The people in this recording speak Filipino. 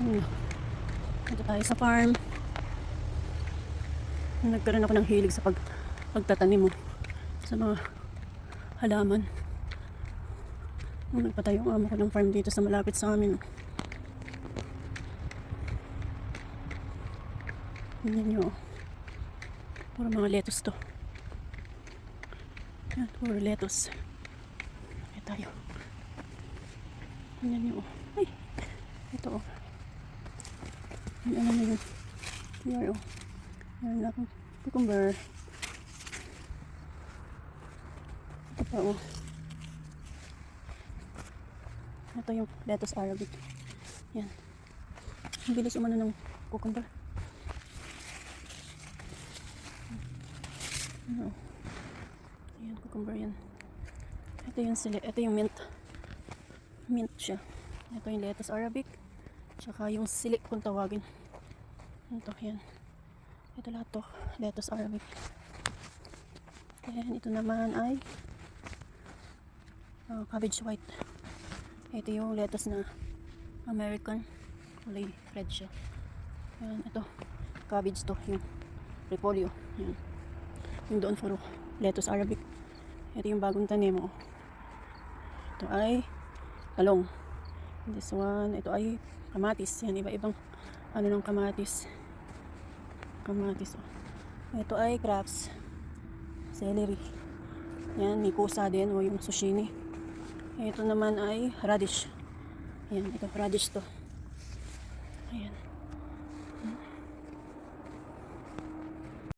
Ito tayo sa farm. Nagkaroon ako ng hilig sa pagtatanim mo sa mga halaman. Nagpatayo ang amo ko ng farm dito sa malapit sa amin. Tingnan nyo. Puro mga lettuce to. Yan, puro lettuce. Kaya tayo. Tingnan nyo. Ay! Ito oh. Ano na yun? Yan oh. Yan akong cucumber. Ito pa oh. Ito yung lettuce Arabic. Yan. Ang bilis umano ng cucumber. Ano? Ayan, cucumber yan. Ito yung ito yung mint. Mint siya. Ito yung lettuce Arabic. Tsaka yung silik kung tawagin. Ito, yan. Ito lahat to. Lettuce Arabic. Ayan, ito naman ay cabbage white. Ito yung lettuce na American. Kulay red siya. Ayan, ito. Cabbage to. Yung repolyo. Ayan. Yung doon puro lettuce Arabic. Ito yung bagong tanim mo. Ito ay talong. This one, ito ay kamatis. Yan, iba-ibang ano ng kamatis. Kamatis. Oh. Ito ay crabs. Celery. Yan, may pusa din o yung zucchini. Ito naman ay radish. Ayan, ito radish to. Ayan.